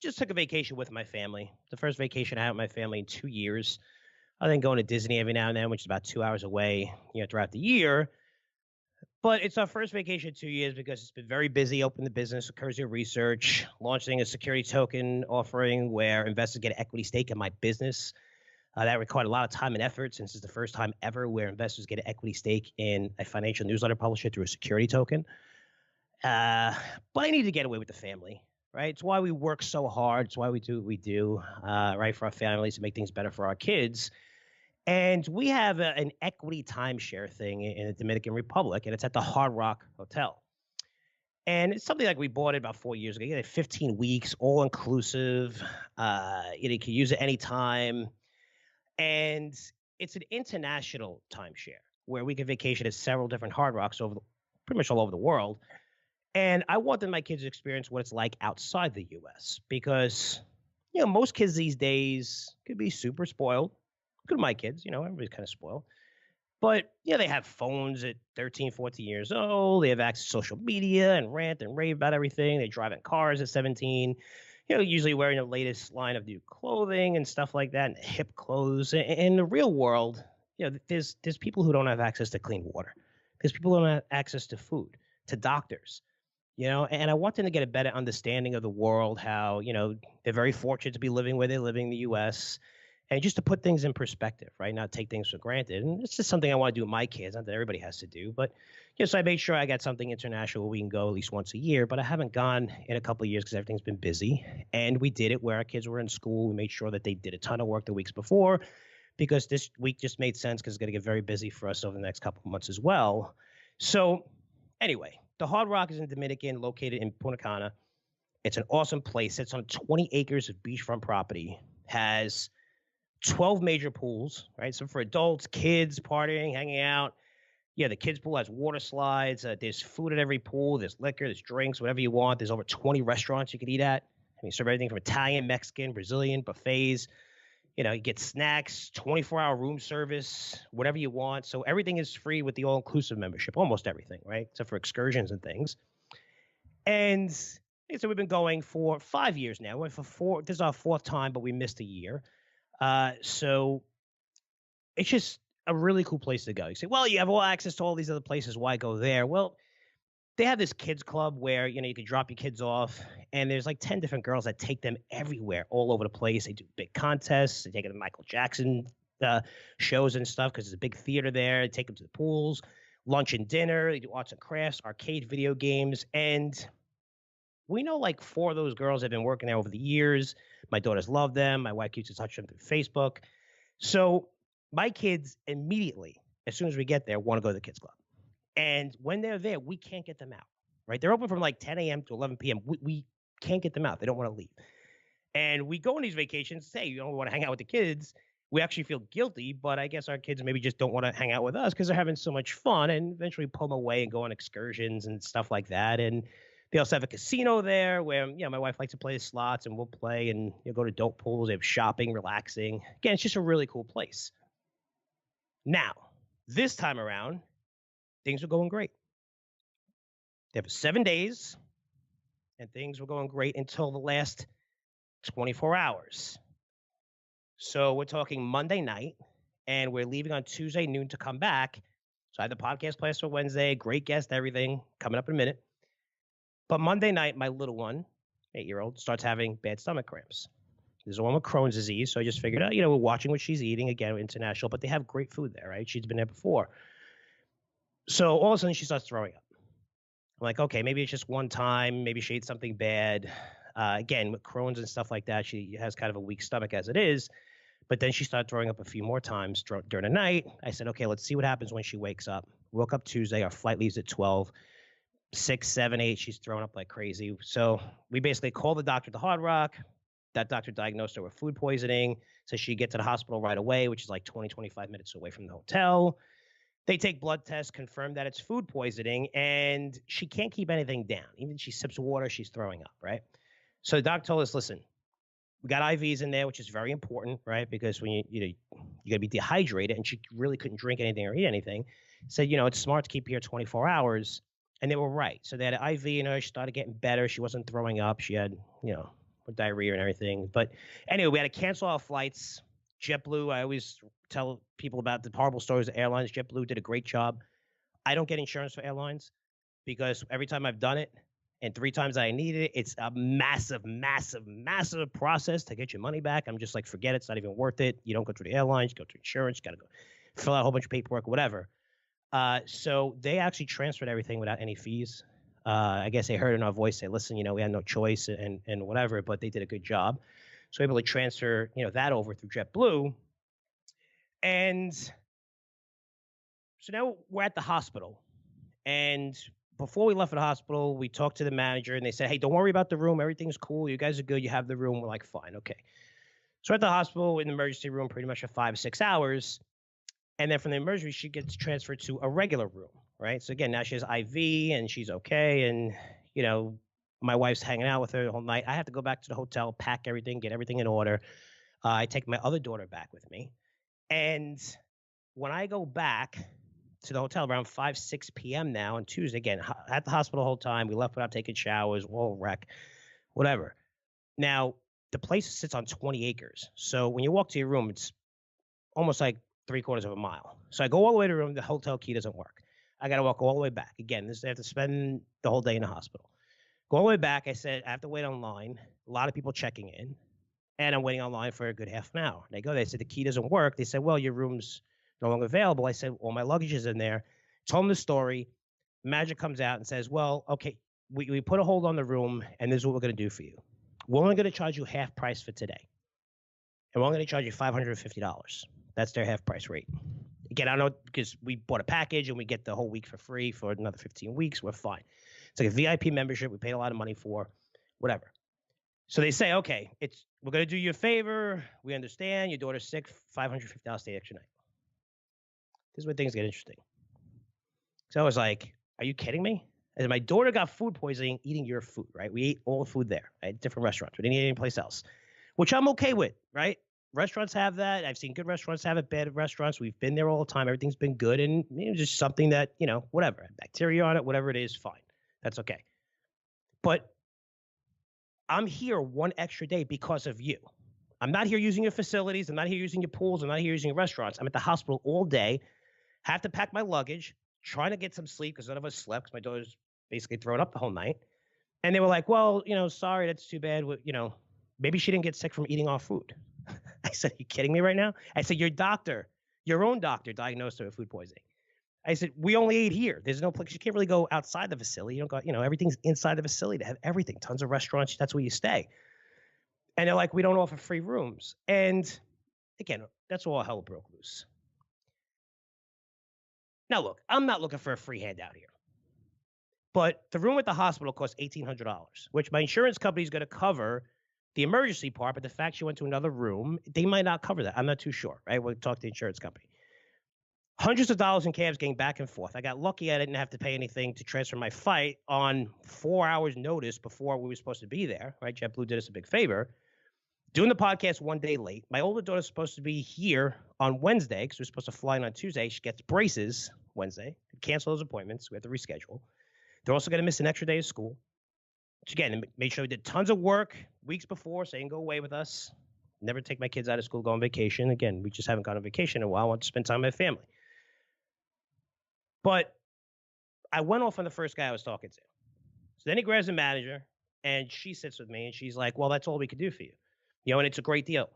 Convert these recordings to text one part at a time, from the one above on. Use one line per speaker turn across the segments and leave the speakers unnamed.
just took a vacation with my family. The first vacation I had with my family in 2 years. I then going to Disney every now and then, which is about 2 hours away, throughout the year. But it's our first vacation in 2 years because it's been very busy. Open the business, Curzio Research, launching a security token offering where investors get an equity stake in my business. That required a lot of time and effort since it's the first time ever where investors get an equity stake in a financial newsletter publisher through a security token. Uh, but I need to get away with the family, right? It's why we work so hard. It's why we do what we do, right, for our families to make things better for our kids. And we have an equity timeshare thing in the Dominican Republic, and it's at the Hard Rock Hotel. And it's something like we bought it about 4 years ago. You get 15 weeks, all inclusive. You can use it anytime. And it's an international timeshare where we can vacation at several different Hard Rocks pretty much all over the world. And I wanted my kids to experience what it's like outside the U.S. because, most kids these days could be super spoiled. Good, my kids, everybody's kind of spoiled. But, they have phones at 13, 14 years old. They have access to social media and rant and rave about everything. They drive in cars at 17, usually wearing the latest line of new clothing and stuff like that, and hip clothes. In the real world, there's people who don't have access to clean water. There's people who don't have access to food, to doctors. And I want them to get a better understanding of the world, how, they're very fortunate to be living where they're living in the U.S., and just to put things in perspective, right? Not take things for granted. And it's just something I want to do with my kids, not that everybody has to do. But, so I made sure I got something international where we can go at least once a year, but I haven't gone in a couple of years because everything's been busy. And we did it where our kids were in school. We made sure that they did a ton of work the weeks before because this week just made sense because it's going to get very busy for us over the next couple of months as well. So anyway, the Hard Rock is in Dominican, located in Punta Cana. It's an awesome place. It's on 20 acres of beachfront property, has 12 major pools, right? So for adults, kids, partying, hanging out. Yeah, the kids' pool has water slides. There's food at every pool. There's liquor, there's drinks, whatever you want. There's over 20 restaurants you could eat at. Serve everything from Italian, Mexican, Brazilian, buffets. You get snacks, 24-hour room service, whatever you want. So everything is free with the all-inclusive membership, almost everything, right? Except for excursions and things. And so we've been going for 5 years now. We went for four. This is our fourth time, but we missed a year. So it's just a really cool place to go. You say, well, you have all access to all these other places. Why go there? Well, they have this kids club where, you can drop your kids off and there's like 10 different girls that take them everywhere, all over the place. They do big contests. They take them to Michael Jackson shows and stuff because there's a big theater there. They take them to the pools, lunch and dinner. They do arts and crafts, arcade video games. And we know like 4 of those girls have been working there over the years. My daughters love them. My wife keeps in touch with them through Facebook. So my kids immediately, as soon as we get there, want to go to the kids club. And when they're there, we can't get them out, right? They're open from like 10 a.m. to 11 p.m. We can't get them out. They don't want to leave. And we go on these vacations, say, we want to hang out with the kids. We actually feel guilty, but I guess our kids maybe just don't want to hang out with us because they're having so much fun, and eventually pull them away and go on excursions and stuff like that. And they also have a casino there where, my wife likes to play the slots and we'll play and go to dope pools. They have shopping, relaxing. Again, it's just a really cool place. Now, this time around, things were going great. They have 7 days and things were going great until the last 24 hours. So we're talking Monday night and we're leaving on Tuesday noon to come back. So I have the podcast planned for Wednesday, great guest, everything coming up in a minute. But Monday night, my little one, 8-year-old, starts having bad stomach cramps. There's one with Crohn's disease, so I just figured out, we're watching what she's eating. Again, international, but they have great food there, right? She's been there before. So all of a sudden, she starts throwing up. I'm like, okay, maybe it's just one time. Maybe she ate something bad. Again, with Crohn's and stuff like that, she has kind of a weak stomach as it is. But then she started throwing up a few more times during the night. I said, okay, let's see what happens when she wakes up. Woke up Tuesday. Our flight leaves at 12. 6, 7, 8, she's throwing up like crazy. So we basically called the doctor at the Hard Rock. That doctor diagnosed her with food poisoning. So she get to the hospital right away, which is like 20, 25 minutes away from the hotel. They take blood tests, confirm that it's food poisoning, and she can't keep anything down. Even she sips water, she's throwing up, right? So the doctor told us, listen, we got IVs in there, which is very important, right? Because when you got to be dehydrated, and she really couldn't drink anything or eat anything. Said, it's smart to keep her 24 hours. And they were right. So they had an IV in her. She started getting better. She wasn't throwing up. She had, with diarrhea and everything. But anyway, we had to cancel our flights. JetBlue, I always tell people about the horrible stories of airlines. JetBlue did a great job. I don't get insurance for airlines because every time I've done it and 3 times I needed it, it's a massive, massive, massive process to get your money back. I'm just like, forget it. It's not even worth it. You don't go through the airlines, you go through insurance, you got to go fill out a whole bunch of paperwork, whatever. So they actually transferred everything without any fees. I guess they heard in our voice, say, listen, we had no choice and whatever, but they did a good job. So able to transfer, that over through JetBlue. And so now we're at the hospital. And before we left the hospital, we talked to the manager and they said, hey, don't worry about the room. Everything's cool. You guys are good. You have the room. We're like, fine. Okay. So at the hospital in the emergency room, pretty much for 5 or 6 hours. And then from the emergency, she gets transferred to a regular room, right? So again, now she has IV and she's okay. And, my wife's hanging out with her the whole night. I have to go back to the hotel, pack everything, get everything in order. I take my other daughter back with me. And when I go back to the hotel around 5, 6 p.m. now on Tuesday, again, at the hospital the whole time, we left without taking showers, all wreck, whatever. Now, the place sits on 20 acres. So when you walk to your room, it's almost like 3/4 of a mile. So I go all the way to the room. The hotel key doesn't work. I got to walk all the way back. Again, I have to spend the whole day in the hospital. Go all the way back. I said, I have to wait online. A lot of people checking in. And I'm waiting online for a good half an hour. They said, the key doesn't work. They said, well, your room's no longer available. I said, well, my luggage is in there. Told them the story. Manager comes out and says, well, okay, we put a hold on the room, and this is what we're going to do for you. We're only going to charge you half price for today. And we're only going to charge you $550. That's their half price rate. Again, I don't know, because we bought a package and we get the whole week for free for another 15 weeks. We're fine. It's like a VIP membership. We paid a lot of money for, whatever. So they say, okay, we're going to do you a favor. We understand your daughter's sick. $550 stay extra night. This is where things get interesting. So I was like, are you kidding me? And my daughter got food poisoning eating your food, right? We ate all the food there at different restaurants. We didn't eat anyplace else, which I'm okay with, right? Restaurants have that. I've seen good restaurants have it, bad restaurants. We've been there all the time. Everything's been good. And just something that, whatever, bacteria on it, whatever it is, fine. That's okay. But I'm here one extra day because of you. I'm not here using your facilities. I'm not here using your pools. I'm not here using your restaurants. I'm at the hospital all day. Have to pack my luggage, trying to get some sleep because none of us slept because my daughter's basically throwing up the whole night. And they were like, well, sorry, that's too bad. Maybe she didn't get sick from eating our food. I said, are you kidding me right now? I said, your own doctor diagnosed her with food poisoning. I said, we only ate here. There's no place. You can't really go outside the facility. You don't go, everything's inside the facility. They have everything. Tons of restaurants. That's where you stay. And they're like, we don't offer free rooms. And again, that's all hell broke loose. Now, look, I'm not looking for a free handout here. But the room at the hospital costs $1,800, which my insurance company is going to cover the emergency part. But the fact she went to another room, they might not cover that. I'm not too sure, right? We'll talk to the insurance company. Hundreds of dollars in cabs getting back and forth. I got lucky I didn't have to pay anything to transfer my flight on 4 hours notice before we were supposed to be there, right? JetBlue did us a big favor. Doing the podcast one day late. My older daughter's supposed to be here on Wednesday because we're supposed to fly in on Tuesday. She gets braces Wednesday. Cancel those appointments. We have to reschedule. They're also going to miss an extra day of school. Which again, made sure we did tons of work weeks before, saying go away with us. Never take my kids out of school, go on vacation. Again, we just haven't gone on vacation in a while. I want to spend time with my family. But I went off on the first guy I was talking to. So then he grabs the manager, and she sits with me, and she's like, well, that's all we could do for you. And it's a great deal.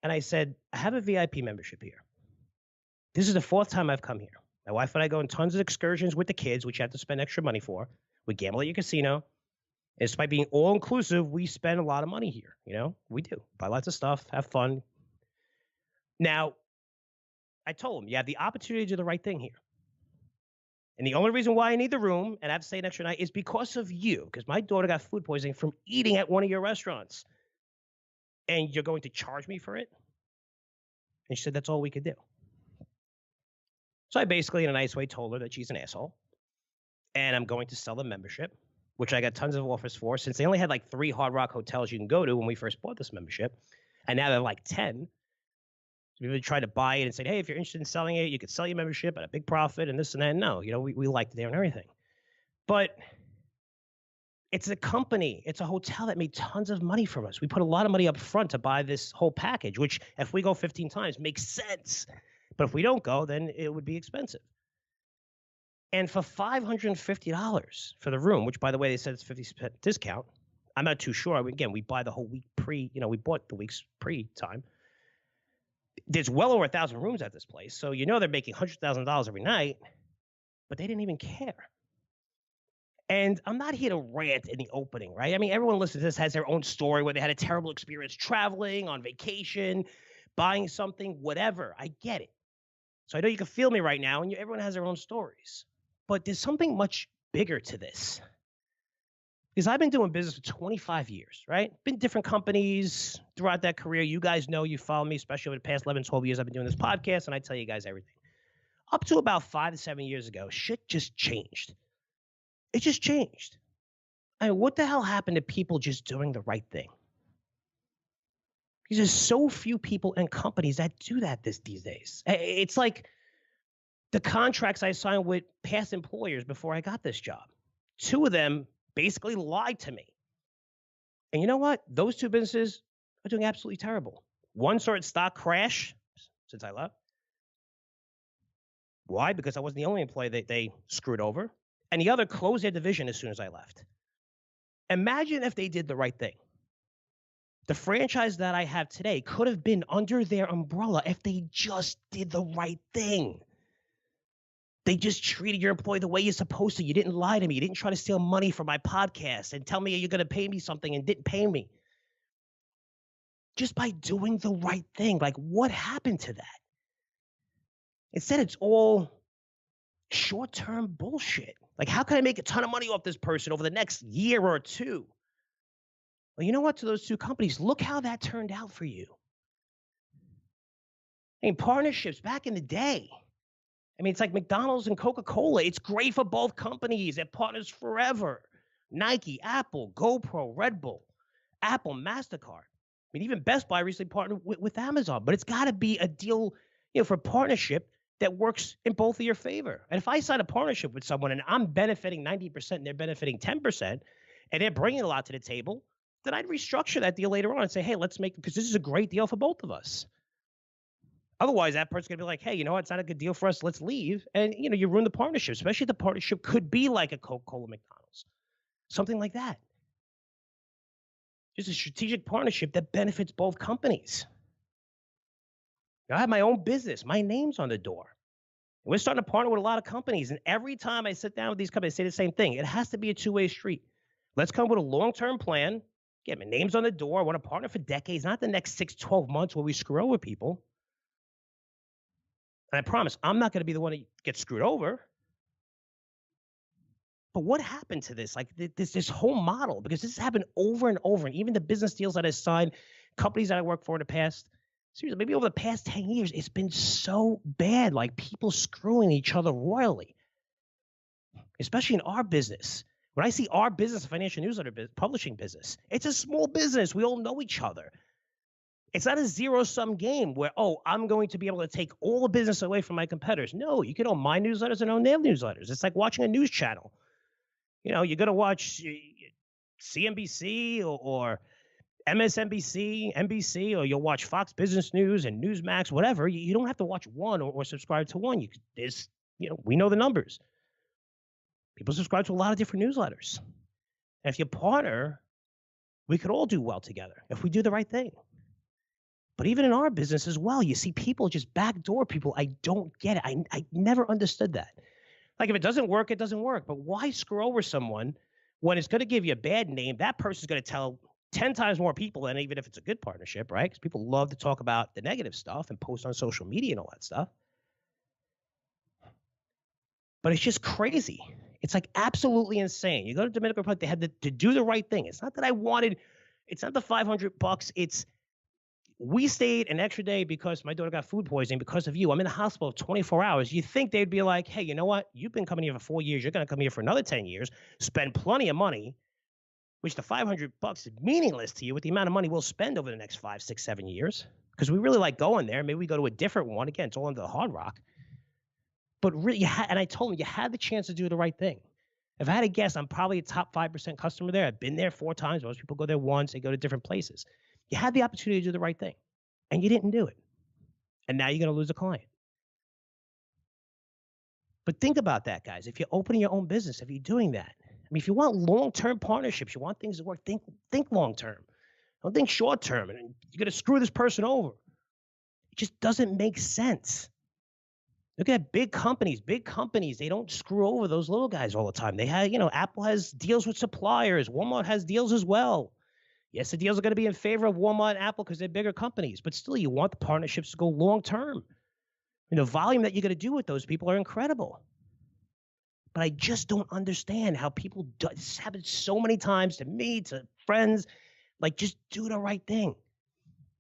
And I said, I have a VIP membership here. This is the 4th time I've come here. My wife and I go on tons of excursions with the kids, which you have to spend extra money for. We gamble at your casino. And despite being all-inclusive, we spend a lot of money here. We do. Buy lots of stuff, have fun. Now, I told him, you have the opportunity to do the right thing here. And the only reason why I need the room and I have to stay an extra night is because of you, because my daughter got food poisoning from eating at one of your restaurants. And you're going to charge me for it? And she said, that's all we could do. So I basically, in a nice way, told her that she's an asshole. And I'm going to sell the membership, which I got tons of offers for, since they only had like 3 Hard Rock hotels you can go to when we first bought this membership. And now they're like 10. So we tried to buy it and said, hey, if you're interested in selling it, you could sell your membership at a big profit and this and that. No, we liked it there and everything. But It's a company. It's a hotel that made tons of money from us. We put a lot of money up front to buy this whole package, which if we go 15 times makes sense. But if we don't go, then it would be expensive. And for $550 for the room, which by the way, they said it's 50% discount. I'm not too sure. Again, we buy the whole week we bought the week's pre-time. There's well over 1,000 rooms at this place. So they're making $100,000 every night, but they didn't even care. And I'm not here to rant in the opening, right? I mean, everyone listening to this has their own story where they had a terrible experience traveling, on vacation, buying something, whatever. I get it. So I know you can feel me right now, and everyone has their own stories. But there's something much bigger to this. Because I've been doing business for 25 years, right? Been different companies throughout that career. You guys know, you follow me, especially over the past 11, 12 years I've been doing this podcast, and I tell you guys everything. Up to about 5 to 7 years ago, shit just changed. It just changed. I mean, what the hell happened to people just doing the right thing? Because there's so few people and companies that do that these days. It's like the contracts I signed with past employers before I got this job. 2 of them basically lied to me. And you know what? Those 2 businesses are doing absolutely terrible. One saw its stock crash since I left. Why? Because I wasn't the only employee that they screwed over. And the other closed their division as soon as I left. Imagine if they did the right thing. The franchise that I have today could have been under their umbrella if they just did the right thing. They just treated your employee the way you're supposed to. You didn't lie to me. You didn't try to steal money from my podcast and tell me you're going to pay me something and didn't pay me. Just by doing the right thing. Like, what happened to that? Instead, it's all short-term bullshit. Like, how can I make a ton of money off this person over the next year or 2? Well, you know what? To those 2 companies, look how that turned out for you. I mean, partnerships back in the day. I mean, it's like McDonald's and Coca-Cola. It's great for both companies. They're partners forever. Nike, Apple, GoPro, Red Bull, Apple, MasterCard. I mean, even Best Buy recently partnered with Amazon. But it's got to be a deal, for partnership that works in both of your favor. And if I sign a partnership with someone and I'm benefiting 90% and they're benefiting 10%, and they're bringing a lot to the table, then I'd restructure that deal later on and say, hey, let's make, because this is a great deal for both of us. Otherwise, that person's going to be like, hey, you know what? It's not a good deal for us. Let's leave. And, you ruin the partnership, especially if the partnership could be like a Coca-Cola McDonald's, something like that. Just a strategic partnership that benefits both companies. I have my own business. My name's on the door. And we're starting to partner with a lot of companies. And every time I sit down with these companies, I say the same thing. It has to be a 2-way street. Let's come up with a long-term plan. Again, my name's on the door. I want to partner for decades, not the next 6, 12 months where we screw over people. And I promise, I'm not going to be the one that gets screwed over. But what happened to this? Like this whole model, because this has happened over and over. And even the business deals that I signed, companies that I worked for in the past, seriously, maybe over the past 10 years, it's been so bad, like people screwing each other royally, especially in our business. When I see our business, financial newsletter publishing business, it's a small business. We all know each other. It's not a zero-sum game where, I'm going to be able to take all the business away from my competitors. No, you can own my newsletters and own their newsletters. It's like watching a news channel. You're going to watch CNBC or MSNBC, NBC, or you'll watch Fox Business News and Newsmax, whatever. You don't have to watch one or subscribe to one. We know the numbers. People subscribe to a lot of different newsletters. And if you partner, we could all do well together if we do the right thing. But even in our business as well, you see people just backdoor people. I don't get it. I never understood that. Like, if it doesn't work, it doesn't work. But why screw over someone when it's going to give you a bad name? That person's going to tell 10 times more people than even if it's a good partnership, right? Because people love to talk about the negative stuff and post on social media and all that stuff. But it's just crazy. It's like absolutely insane. You go to Dominican Republic, they had to do the right thing. It's not that I wanted, it's not the $500. It's, we stayed an extra day because my daughter got food poisoning because of you. I'm in the hospital 24 hours. You think they'd be like, hey, you know what? You've been coming here for 4 years. You're going to come here for another 10 years, spend plenty of money, which the $500 is meaningless to you with the amount of money we'll spend over the next 5, 6, 7 years. Because we really like going there. Maybe we go to a different one. Again, it's all under the Hard Rock. But really, and I told him, you had the chance to do the right thing. If I had to guess, I'm probably a top 5% customer there. I've been there 4 times. Most people go there once. They go to different places. You had the opportunity to do the right thing, and you didn't do it. And now you're going to lose a client. But think about that, guys. If you're opening your own business, if you're doing that, I mean, if you want long-term partnerships, you want things to work, think long-term. Don't think short-term. And you're going to screw this person over. It just doesn't make sense. Look at big companies. Big companies, they don't screw over those little guys all the time. They have, Apple has deals with suppliers. Walmart has deals as well. Yes, the deals are going to be in favor of Walmart and Apple because they're bigger companies, but still, you want the partnerships to go long-term. The volume that you're going to do with those people are incredible. But I just don't understand how people do this. Happens so many times to me, to friends. Like, just do the right thing.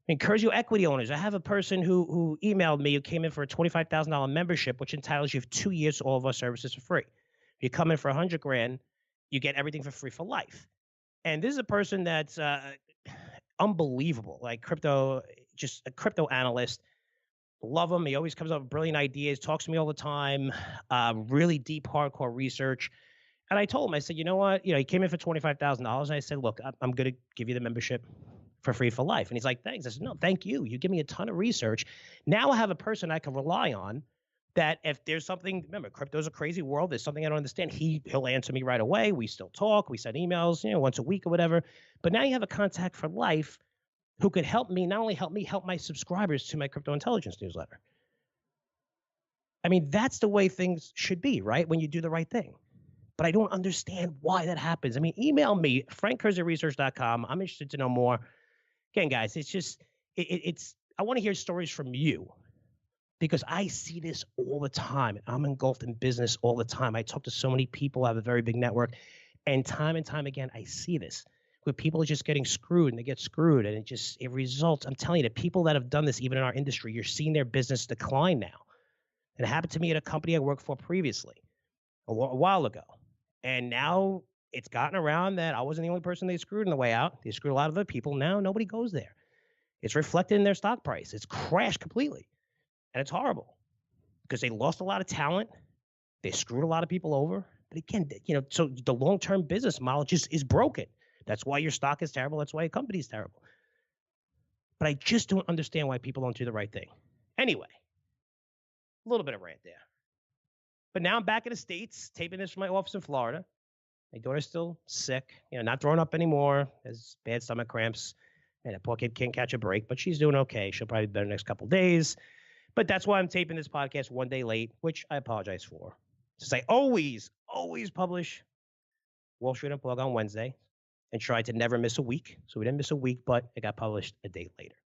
I encourage you equity owners. I have a person who emailed me who came in for a $25,000 membership, which entitles you for 2 years to all of our services for free. If you come in for $100,000, you get everything for free for life. And this is a person that's unbelievable, like just a crypto analyst. Love him. He always comes up with brilliant ideas, talks to me all the time, really deep, hardcore research. And I told him, I said, you know what? He came in for $25,000. And I said, look, I'm going to give you the membership for free for life. And he's like, thanks. I said, no, thank you. You give me a ton of research. Now I have a person I can rely on that if there's something, remember, crypto's a crazy world. There's something I don't understand. He'll answer me right away. We still talk. We send emails, once a week or whatever. But now you have a contact for life who could help me, not only help me, help my subscribers to my crypto intelligence newsletter. I mean, that's the way things should be, right? When you do the right thing. But I don't understand why that happens. I mean, email me, frankkurzerresearch.com. I'm interested to know more. Again, guys, it's just, I want to hear stories from you because I see this all the time. I'm engulfed in business all the time. I talk to so many people. I have a very big network. And time again, I see this. Where people are just getting screwed and they get screwed. And it results, I'm telling you, the people that have done this, even in our industry, you're seeing their business decline now. It happened to me at a company I worked for previously, a while ago. And now it's gotten around that I wasn't the only person they screwed on the way out. They screwed a lot of other people. Now nobody goes there. It's reflected in their stock price. It's crashed completely. And it's horrible because they lost a lot of talent. They screwed a lot of people over. But again, so the long-term business model just is broken. That's why your stock is terrible. That's why your company is terrible. But I just don't understand why people don't do the right thing. Anyway, a little bit of rant there. But now I'm back in the States, taping this from my office in Florida. My daughter's still sick, not throwing up anymore, has bad stomach cramps. And that poor kid can't catch a break, but she's doing okay. She'll probably be better next couple of days. But that's why I'm taping this podcast one day late, which I apologize for. Since I always publish Wall Street Unplugged on Wednesday and try to never miss a week. So we didn't miss a week, but it got published a day later.